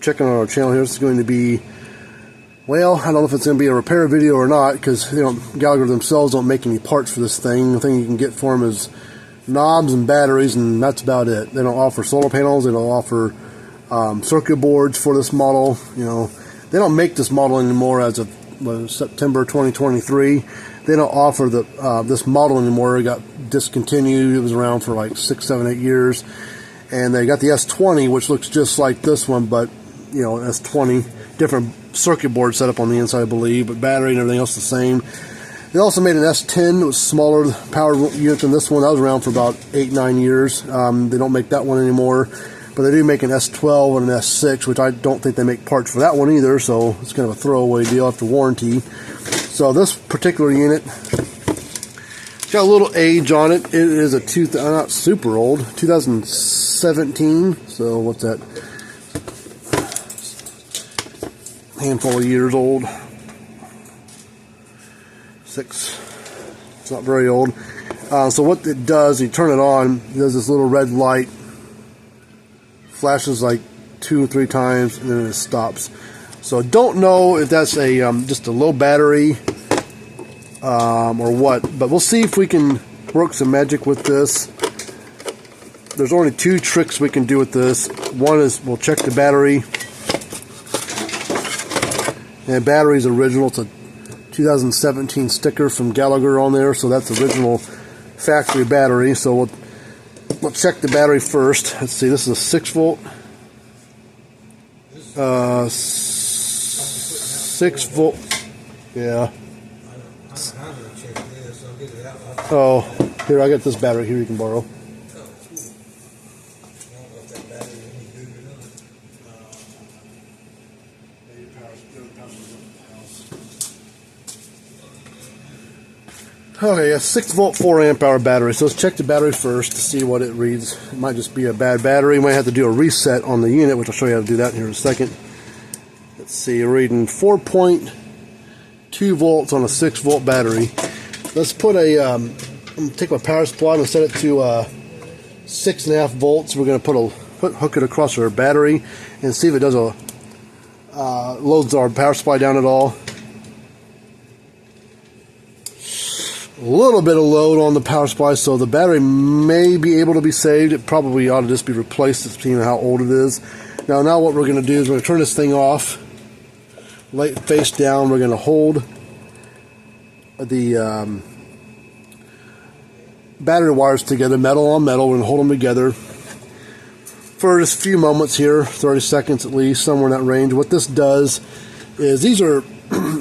checking on our channel here, this is going to be, well, I don't know if it's going to be a repair video or not, because Gallagher themselves don't make any parts for this thing. The thing you can get for them is knobs and batteries, and that's about it. They don't offer solar panels. They don't offer circuit boards for this model. They don't make this model anymore as of September 2023. They don't offer this model anymore. It got discontinued. It was around for like 6, 7, 8 years. And they got the S20, which looks just like this one, but S20, different circuit board setup on the inside, I believe, but battery and everything else the same. They also made an S10. It was smaller power unit than this one. That was around for about 8, 9 years. They don't make that one anymore, but they do make an S12 and an S6, which I don't think they make parts for that one either, so it's kind of a throwaway deal after warranty. So this particular unit got a little age on it. It is not super old, 2017, so what's that? Handful of years old. 6. It's not very old. So what it does, you turn it on, it does this little red light, flashes like 2 or 3 times, and then it stops. So don't know if that's just a low battery or what, but we'll see if we can work some magic with this. There's only 2 tricks we can do with this. One is we'll check the battery. And the battery's original. It's a 2017 sticker from Gallagher on there, so that's the original factory battery. So we'll check the battery first. Let's see, this is a 6 volt. 6 volt. Yeah. Oh, here, I got this battery here you can borrow. Okay, a 6 volt 4 amp hour battery. So let's check the battery first to see what it reads. It might just be a bad battery. You might have to do a reset on the unit, which I'll show you how to do that here in a second. Let's see, we're reading 4.2 volts on a 6 volt battery. Let's put I'm going to take my power supply and set it to 6.5 volts. We're going to hook it across our battery and see if it does loads our power supply down at all. A little bit of load on the power supply, so the battery may be able to be saved. It probably ought to just be replaced, depending on how old it is. Now what we're going to do is we're going to turn this thing off, lay it face down. We're going to hold the battery wires together, metal on metal. We're going to hold them together for just a few moments here, 30 seconds at least, somewhere in that range. What this does is these are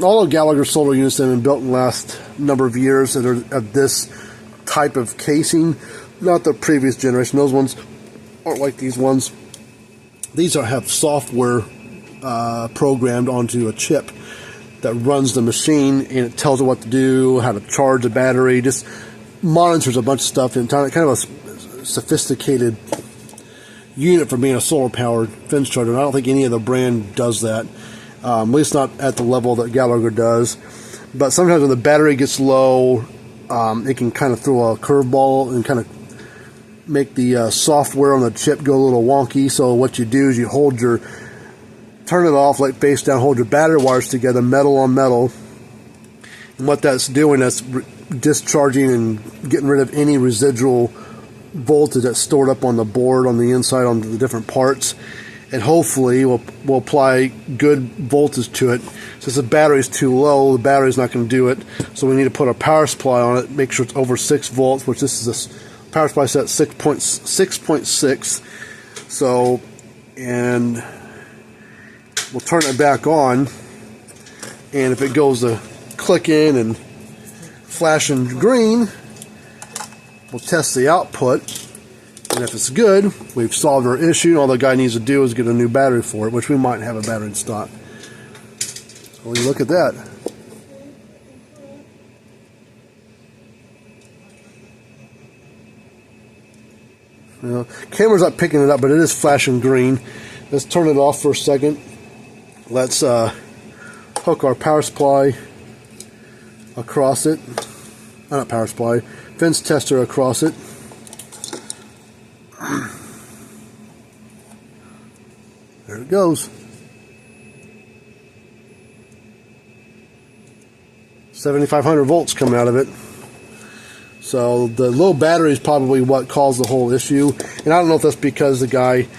all of Gallagher solar units that have been built in the last number of years that are of this type of casing, not the previous generation. Those ones aren't like these ones. These have software programmed onto a chip that runs the machine, and it tells it what to do, how to charge the battery, just monitors a bunch of stuff, and kind of a sophisticated unit for being a solar powered fence charger. And I don't think any other brand does that. At least not at the level that Gallagher does. But sometimes when the battery gets low, it can kind of throw a curveball and kind of make the software on the chip go a little wonky. So what you do is you turn it off, like face down, hold your battery wires together, metal on metal. And what that's doing, that's discharging and getting rid of any residual voltage that's stored up on the board on the inside on the different parts. And hopefully we'll apply good voltage to it. Since the battery's too low, the battery's not going to do it. So we need to put a power supply on it, make sure it's over 6 volts, which this is a power supply set 6.6. So, and we'll turn it back on. And if it goes to clicking and flashing green, we'll test the output. And if it's good, we've solved our issue. All the guy needs to do is get a new battery for it, which we might have a battery in stock. Well, you look at that. Camera's not picking it up, but it is flashing green. Let's turn it off for a second. Let's hook our power supply across it. Not power supply, fence tester across it. There it goes. 7,500 volts coming out of it. So the low battery is probably what caused the whole issue. And I don't know if that's because the guy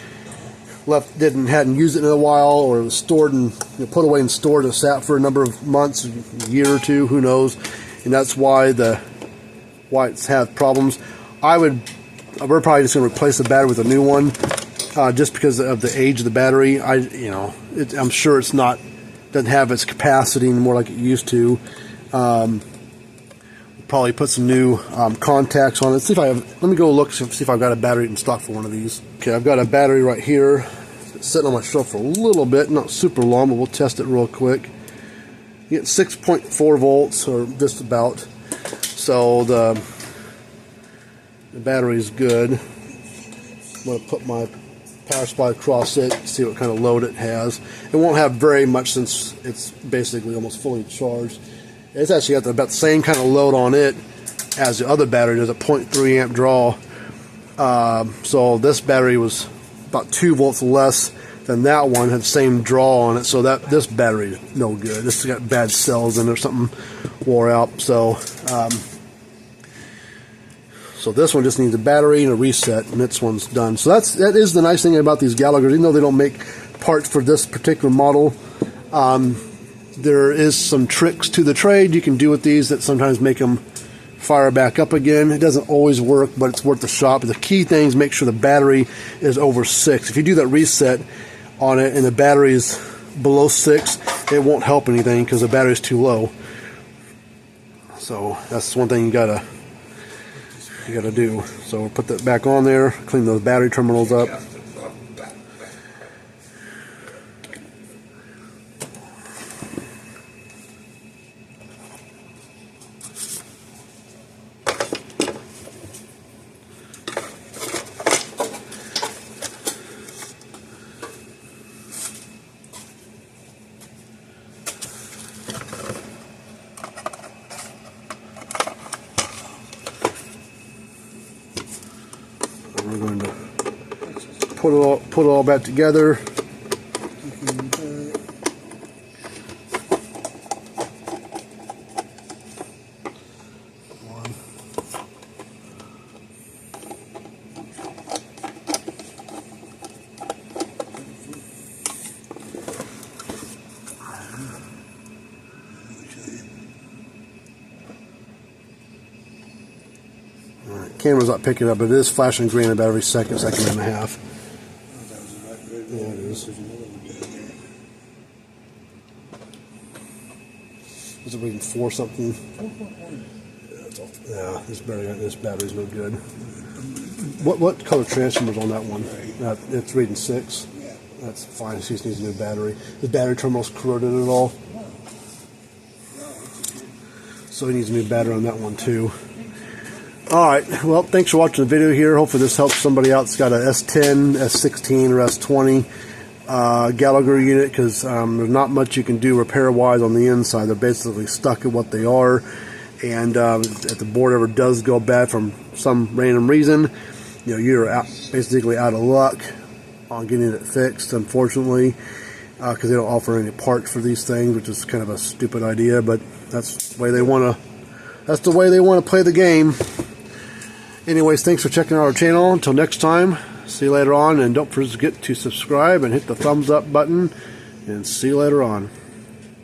hadn't used it in a while, or it was stored and put away and stored and sat for a number of months, a year or two, who knows. And that's why it's had problems. We're probably just going to replace the battery with a new one, just because of the age of the battery. I'm sure doesn't have its capacity anymore like it used to. Probably put some new contacts on it. Let me go look, see if I've got a battery in stock for one of these. Okay, I've got a battery right here. It's sitting on my shelf for a little bit, not super long, but we'll test it real quick. You get 6.4 volts, or just about. So the battery is good. I'm going to put my power supply across it, see what kind of load it has. It won't have very much since it's basically almost fully charged. It's actually got about the same kind of load on it as the other battery. There's a 0.3 amp draw. So this battery was about 2 volts less than that one, had the same draw on it. So this battery is no good. This has got bad cells in it or something wore out. So this one just needs a battery and a reset, and this one's done. So that is the nice thing about these Gallaghers. Even though they don't make parts for this particular model, there is some tricks to the trade you can do with these that sometimes make them fire back up again. It doesn't always work, but it's worth the shot. But the key thing is make sure the battery is over 6. If you do that reset on it and the battery is below 6, it won't help anything because the battery is too low. So that's one thing you gotta do. So we'll put that back on there, clean those battery terminals up. We're going to put it all back together. Camera's not picking up, but it is flashing green about every second and a half. Yeah, it is. Is it reading 4 something? Yeah, this battery's no good. What color transformer's on that one? It's reading 6. That's fine. It just needs a new battery. The battery terminal's corroded at all, so he needs a new battery on that one too. Alright, well, thanks for watching the video here. Hopefully this helps somebody out that's got a S10, S16, or S20 Gallagher unit, because there's not much you can do repair-wise on the inside. They're basically stuck at what they are, and if the board ever does go bad from some random reason, you're basically out of luck on getting it fixed, unfortunately, because they don't offer any parts for these things, which is kind of a stupid idea, but that's the way they want to play the game. Anyways, thanks for checking out our channel. Until next time, see you later on, and don't forget to subscribe and hit the thumbs up button, and see you later on.